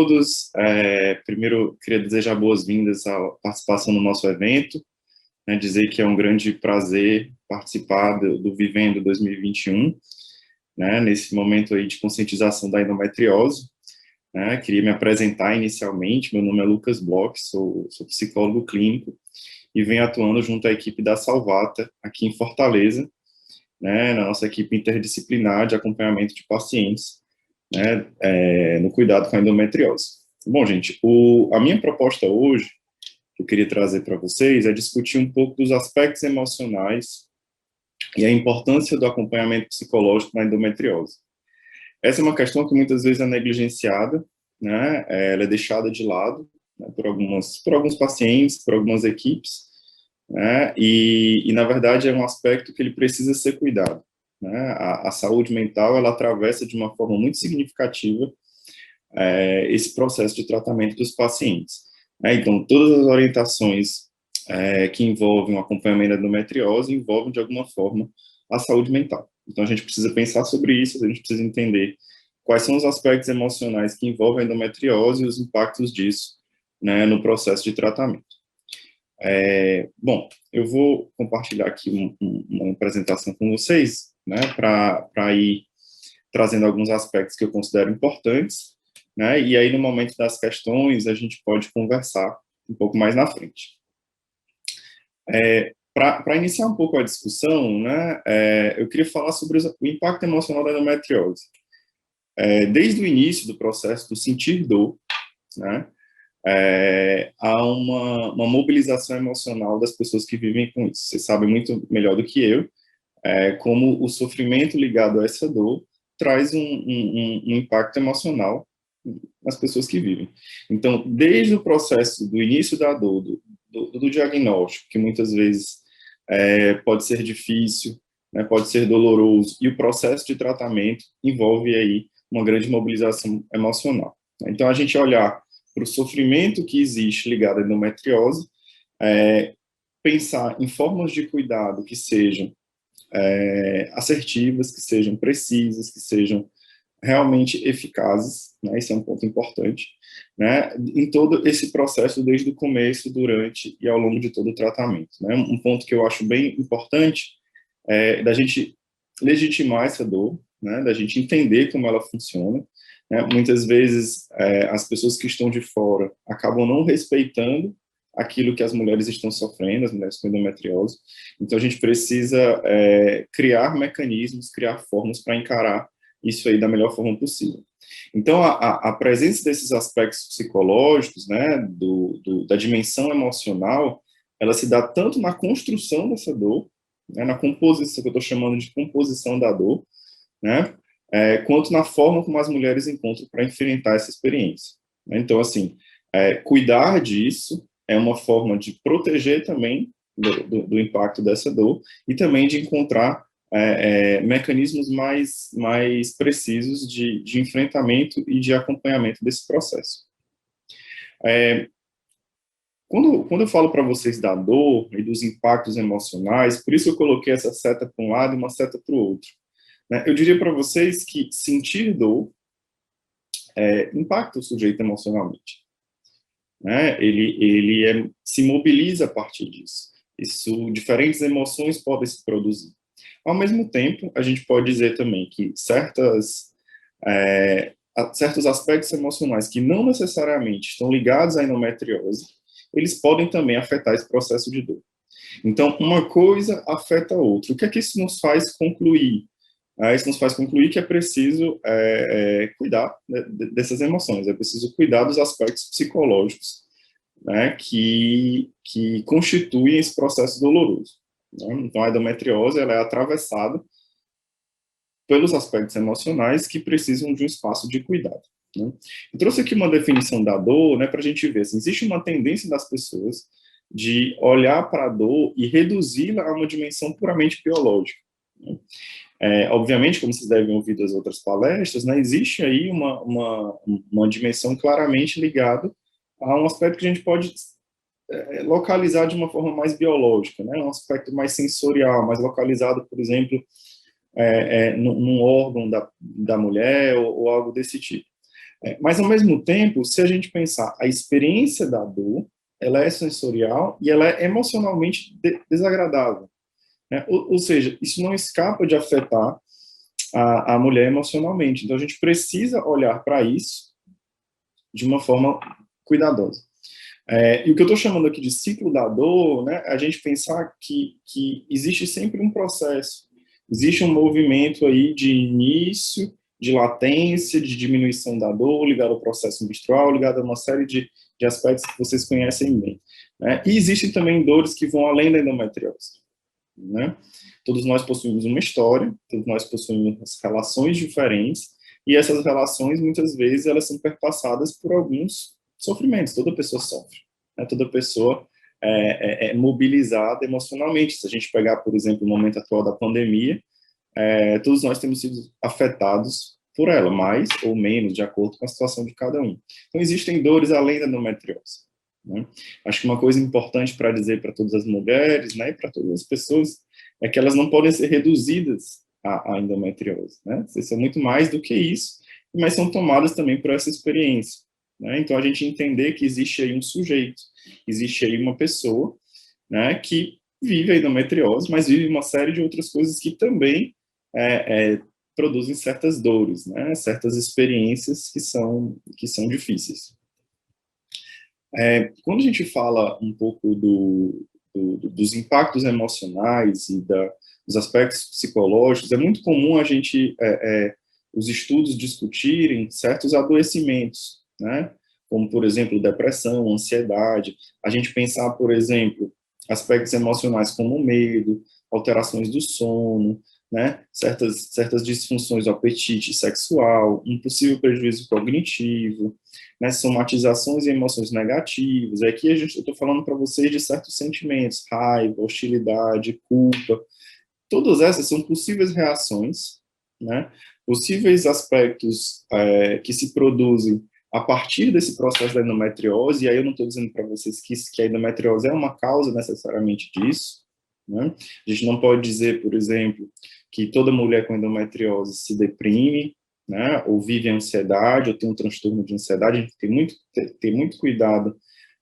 todos. Primeiro, queria desejar boas-vindas à participação no nosso evento, né, dizer que é um grande prazer participar do Vivendo 2021, né, nesse momento aí de conscientização da endometriose. Né, queria me apresentar inicialmente. Meu nome é Lucas Bloch, sou psicólogo clínico e venho atuando junto à equipe da Salvata, aqui em Fortaleza, né, na nossa equipe interdisciplinar de acompanhamento de pacientes, né, no cuidado com a endometriose. Bom, gente, a minha proposta hoje, que eu queria trazer para vocês, é discutir um pouco dos aspectos emocionais e a importância do acompanhamento psicológico na endometriose. Essa é uma questão que muitas vezes é negligenciada, né, ela é deixada de lado, né, por alguns pacientes, por algumas equipes, né, e na verdade é um aspecto que ele precisa ser cuidado. Né? A saúde mental, ela atravessa de uma forma muito significativa esse processo de tratamento dos pacientes. Né? Então, todas as orientações que envolvem o acompanhamento da endometriose envolvem, de alguma forma, a saúde mental. Então, a gente precisa pensar sobre isso, a gente precisa entender quais são os aspectos emocionais que envolvem a endometriose e os impactos disso, né, no processo de tratamento. Bom, eu vou compartilhar aqui uma apresentação com vocês, né, para ir trazendo alguns aspectos que eu considero importantes, né, e aí no momento das questões a gente pode conversar um pouco mais na frente. Para iniciar um pouco a discussão, né, eu queria falar sobre o impacto emocional da endometriose. Desde o início do processo do sentir dor, né, há uma mobilização emocional das pessoas que vivem com isso. Vocês sabem muito melhor do que eu, como o sofrimento ligado a essa dor traz um impacto emocional nas pessoas que vivem. Então, desde o processo do início da dor, do diagnóstico, que muitas vezes pode ser difícil, né, pode ser doloroso, e o processo de tratamento envolve aí uma grande mobilização emocional. Então, a gente olhar para o sofrimento que existe ligado à endometriose, pensar em formas de cuidado que sejam assertivas, que sejam precisas, que sejam realmente eficazes, né, esse é um ponto importante, né, em todo esse processo, desde o começo, durante e ao longo de todo o tratamento. Né, um ponto que eu acho bem importante é da gente legitimar essa dor, né, da gente entender como ela funciona. Né, muitas vezes as pessoas que estão de fora acabam não respeitando aquilo que as mulheres estão sofrendo, as mulheres com endometriose. Então, a gente precisa criar mecanismos, criar formas para encarar isso aí da melhor forma possível. Então, a presença desses aspectos psicológicos, né, da dimensão emocional, ela se dá tanto na construção dessa dor, né, na composição, que eu estou chamando de composição da dor, né, quanto na forma como as mulheres encontram para enfrentar essa experiência. Então, assim, cuidar disso é uma forma de proteger também do impacto dessa dor e também de encontrar mecanismos mais precisos de enfrentamento e de acompanhamento desse processo. Quando eu falo para vocês da dor e dos impactos emocionais, por isso eu coloquei essa seta para um lado e uma seta para o outro. Né? Eu diria para vocês que sentir dor impacta o sujeito emocionalmente. Né? Ele se mobiliza a partir disso. Diferentes emoções podem se produzir. Ao mesmo tempo, a gente pode dizer também que certos aspectos emocionais que não necessariamente estão ligados à endometriose, eles podem também afetar esse processo de dor. Então, uma coisa afeta a outra. O que é que isso nos faz concluir? Isso nos faz concluir que é preciso cuidar dessas emoções, é preciso cuidar dos aspectos psicológicos, né, que constituem esse processo doloroso. Né? Então, a endometriose ela é atravessada pelos aspectos emocionais que precisam de um espaço de cuidado. Né? Eu trouxe aqui uma definição da dor, né, para a gente ver, assim, existe uma tendência das pessoas de olhar para a dor e reduzi-la a uma dimensão puramente biológica. Né? Obviamente, como vocês devem ouvir das outras palestras, né, existe aí uma dimensão claramente ligada a um aspecto que a gente pode localizar de uma forma mais biológica, né, um aspecto mais sensorial, mais localizado, por exemplo, num órgão da mulher ou algo desse tipo. Mas, ao mesmo tempo, se a gente pensar, a experiência da dor, ela é sensorial e ela é emocionalmente desagradável, né? Ou seja, isso não escapa de afetar a mulher emocionalmente. Então, a gente precisa olhar para isso de uma forma cuidadosa. E o que eu estou chamando aqui de ciclo da dor, né, é a gente pensar que existe sempre um processo, existe um movimento aí de início, de latência, de diminuição da dor, ligado ao processo menstrual, ligado a uma série de aspectos que vocês conhecem bem, né? E existem também dores que vão além da endometriose, né? Todos nós possuímos uma história, todos nós possuímos relações diferentes, e essas relações, muitas vezes, elas são perpassadas por alguns sofrimentos. Toda pessoa sofre, né? Toda pessoa é mobilizada emocionalmente. Se a gente pegar, por exemplo, o momento atual da pandemia, todos nós temos sido afetados por ela, mais ou menos, de acordo com a situação de cada um. Então, existem dores além da endometriose, né? Acho que uma coisa importante para dizer para todas as mulheres, né, e para todas as pessoas, é que elas não podem ser reduzidas à endometriose, né? Vocês são muito mais do que isso, mas são tomadas também por essa experiência, né? Então, a gente entender que existe aí um sujeito, existe aí uma pessoa, né, que vive a endometriose, mas vive uma série de outras coisas que também produzem certas dores, né, certas experiências que são difíceis. Quando a gente fala um pouco dos impactos emocionais e dos aspectos psicológicos, é muito comum a gente, os estudos discutirem certos adoecimentos, né, como, por exemplo, depressão, ansiedade, a gente pensar, por exemplo, aspectos emocionais como medo, alterações do sono, né, certas disfunções do apetite sexual, um possível prejuízo cognitivo, né, somatizações e emoções negativas. Aqui eu estou falando para vocês de certos sentimentos, raiva, hostilidade, culpa. Todas essas são possíveis reações, né, possíveis aspectos que se produzem a partir desse processo da endometriose, e aí eu não estou dizendo para vocês que a endometriose é uma causa necessariamente disso, né? A gente não pode dizer, por exemplo, que toda mulher com endometriose se deprime, né, ou vive ansiedade, ou tem um transtorno de ansiedade. A gente tem ter muito cuidado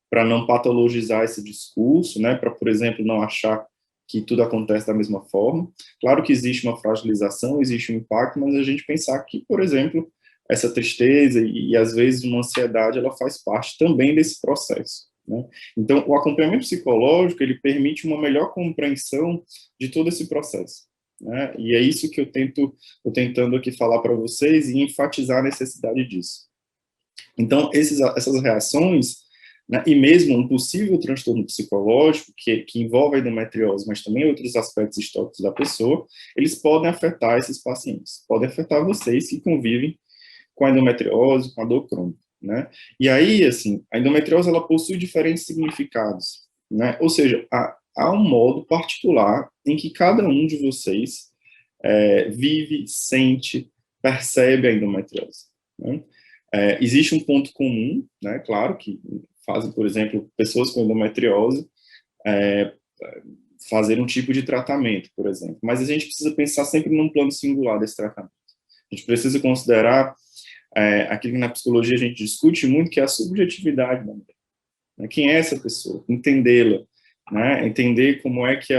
para não patologizar esse discurso, né, para, por exemplo, não achar que tudo acontece da mesma forma. Claro que existe uma fragilização, existe um impacto, mas a gente pensar que, por exemplo, essa tristeza e às vezes uma ansiedade, ela faz parte também desse processo, né? Então, o acompanhamento psicológico, ele permite uma melhor compreensão de todo esse processo, né? E é isso que tô tentando aqui falar para vocês e enfatizar a necessidade disso. Então, essas reações, né, e mesmo um possível transtorno psicológico que envolve a endometriose, mas também outros aspectos históricos da pessoa, eles podem afetar esses pacientes, podem afetar vocês que convivem com a endometriose, com a dor crônica, né? E aí, assim, a endometriose, ela possui diferentes significados, né? Ou seja, há um modo particular em que cada um de vocês vive, sente, percebe a endometriose, né? Existe um ponto comum, né? Claro que fazem, por exemplo, pessoas com endometriose fazer um tipo de tratamento, por exemplo. Mas a gente precisa pensar sempre num plano singular desse tratamento. A gente precisa considerar aquilo que na psicologia a gente discute muito, que é a subjetividade da mulher, né? Quem é essa pessoa? Entendê-la, né? Entender como é que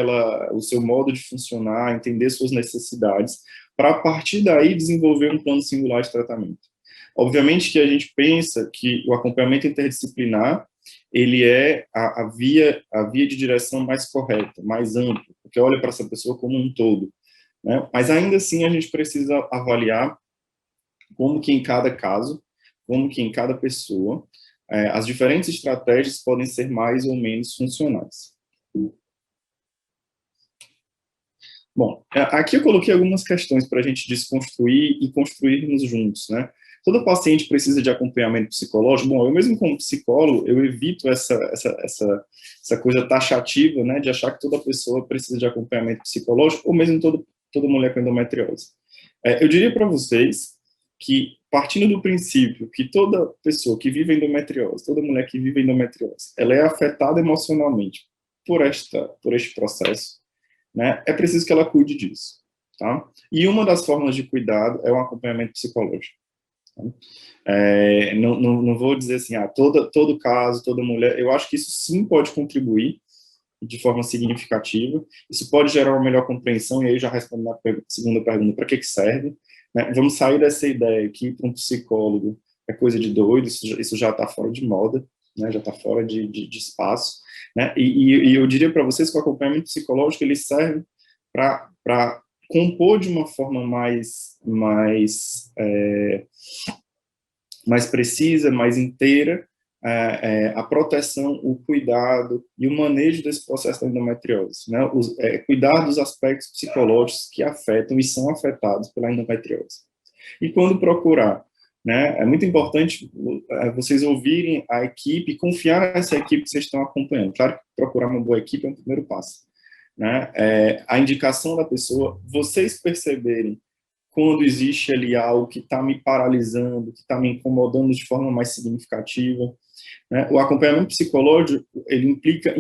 o seu modo de funcionar, entender suas necessidades, para a partir daí desenvolver um plano singular de tratamento. Obviamente que a gente pensa que o acompanhamento interdisciplinar, ele é a via de direção mais correta, mais ampla, porque olha para essa pessoa como um todo, né? Mas ainda assim a gente precisa avaliar como que em cada caso, como que em cada pessoa, as diferentes estratégias podem ser mais ou menos funcionais. Bom, aqui eu coloquei algumas questões para a gente desconstruir e construirmos juntos, né? Todo paciente precisa de acompanhamento psicológico. Bom, eu mesmo como psicólogo, eu evito essa coisa taxativa, né, de achar que toda pessoa precisa de acompanhamento psicológico, ou mesmo toda mulher com endometriose. Eu diria para vocês que, partindo do princípio que toda pessoa que vive endometriose, toda mulher que vive endometriose, ela é afetada emocionalmente por este processo, né, é preciso que ela cuide disso, tá? E uma das formas de cuidado é o acompanhamento psicológico. Não vou dizer assim, todo caso, toda mulher, eu acho que isso sim pode contribuir de forma significativa, isso pode gerar uma melhor compreensão, e aí já respondo na segunda pergunta, para que serve, né? Vamos sair dessa ideia que ir para um psicólogo é coisa de doido, isso já está fora de moda, né? Já está fora de espaço, né? E eu diria para vocês que o acompanhamento psicológico, ele serve para compor de uma forma mais precisa, mais inteira, a proteção, o cuidado e o manejo desse processo da endometriose, né? Cuidar dos aspectos psicológicos que afetam e são afetados pela endometriose. E quando procurar, né? É muito importante vocês ouvirem a equipe, confiar nessa equipe que vocês estão acompanhando. Claro que procurar uma boa equipe é um primeiro passo, né? A indicação da pessoa, vocês perceberem quando existe ali algo que está me paralisando, que está me incomodando de forma mais significativa, né? O acompanhamento psicológico, ele implica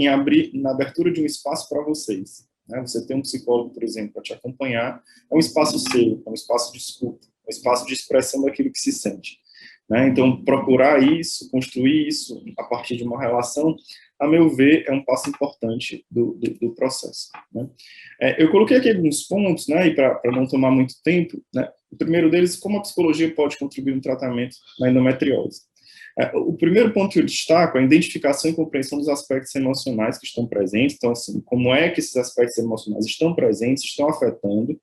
na abertura de um espaço para vocês, né? Você tem um psicólogo, por exemplo, para te acompanhar, é um espaço seu, é um espaço de escuta, é um espaço de expressão daquilo que se sente, né? Então, procurar isso, construir isso a partir de uma relação, a meu ver, é um passo importante do processo, né? Eu coloquei aqui alguns pontos, né, e para não tomar muito tempo, né, o primeiro deles, como a psicologia pode contribuir no tratamento da endometriose. O primeiro ponto que eu destaco é a identificação e compreensão dos aspectos emocionais que estão presentes, então, assim, como é que esses aspectos emocionais estão presentes, estão afetando,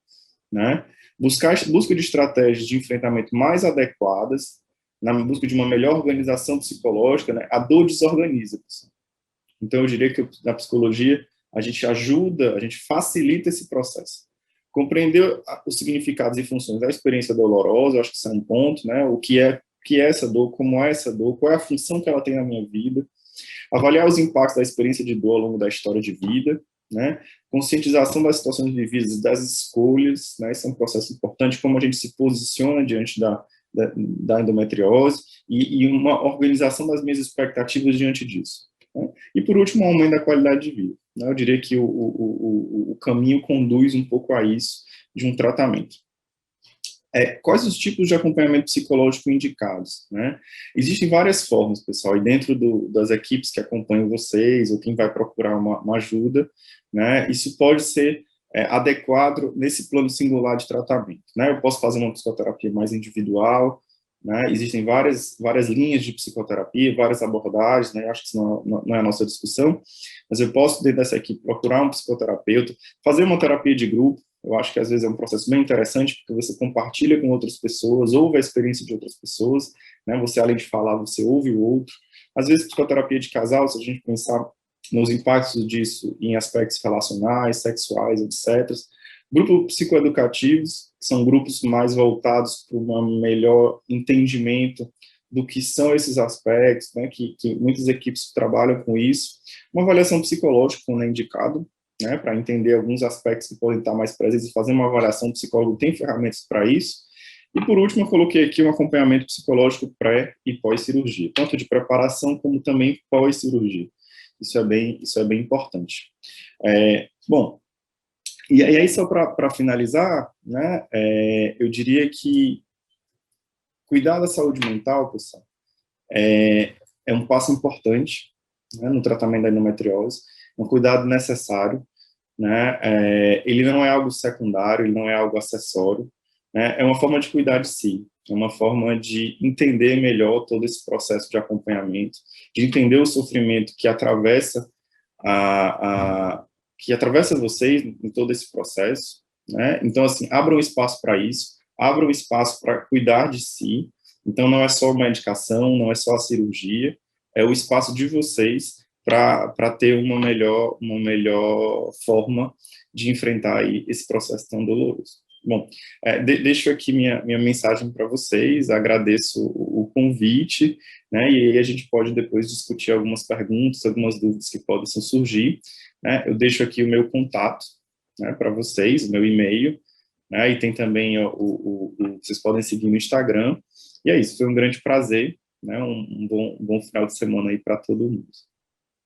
né, busca de estratégias de enfrentamento mais adequadas, na busca de uma melhor organização psicológica, né, a dor desorganiza. Então, eu diria que na psicologia, a gente ajuda, a gente facilita esse processo. Compreender os significados e funções da experiência dolorosa, eu acho que isso é um ponto, né? O que é essa dor, como é essa dor, qual é a função que ela tem na minha vida. Avaliar os impactos da experiência de dor ao longo da história de vida, né? Conscientização das situações vividas, das escolhas, né? Esse é um processo importante, como a gente se posiciona diante da endometriose e uma organização das minhas expectativas diante disso, né? E, por último, o aumento da qualidade de vida, né? Eu diria que o caminho conduz um pouco a isso, de um tratamento. Quais os tipos de acompanhamento psicológico indicados, né? Existem várias formas, pessoal, e dentro das equipes que acompanham vocês, ou quem vai procurar uma ajuda, né, isso pode ser adequado nesse plano singular de tratamento, né? Eu posso fazer uma psicoterapia mais individual, né? Existem várias linhas de psicoterapia, várias abordagens, né? Eu acho que isso não é a nossa discussão, mas eu posso, dentro dessa equipe, procurar um psicoterapeuta, fazer uma terapia de grupo. Eu acho que às vezes é um processo bem interessante, porque você compartilha com outras pessoas, ouve a experiência de outras pessoas, né? Você, além de falar, você ouve o outro. Às vezes, psicoterapia de casal, se a gente pensar nos impactos disso em aspectos relacionais, sexuais, etc. Grupos psicoeducativos, que são grupos mais voltados para um melhor entendimento do que são esses aspectos, né? Que muitas equipes trabalham com isso. Uma avaliação psicológica, quando é indicado, né, para entender alguns aspectos que podem estar mais presentes e fazer uma avaliação. O psicólogo tem ferramentas para isso. E, por último, eu coloquei aqui um acompanhamento psicológico pré e pós-cirurgia, tanto de preparação como também pós-cirurgia. Isso é bem importante. Bom, e aí só para finalizar, né, eu diria que cuidar da saúde mental, pessoal, é um passo importante, né, no tratamento da endometriose, um cuidado necessário, né? Ele não é algo secundário, ele não é algo acessório, né? É uma forma de cuidar de si, é uma forma de entender melhor todo esse processo de acompanhamento, de entender o sofrimento que atravessa vocês em todo esse processo, né? Então, assim, abram espaço para isso, abram espaço para cuidar de si. Então, não é só uma medicação, não é só a cirurgia, é o espaço de vocês para ter uma melhor forma de enfrentar aí esse processo tão doloroso. Bom, deixo aqui minha mensagem para vocês, agradeço o convite, né, e aí a gente pode depois discutir algumas perguntas, algumas dúvidas que podem surgir, né. Eu deixo aqui o meu contato, né, para vocês, o meu e-mail, né, e tem também vocês podem seguir no Instagram, e é isso, foi um grande prazer, né, um bom final de semana aí para todo mundo.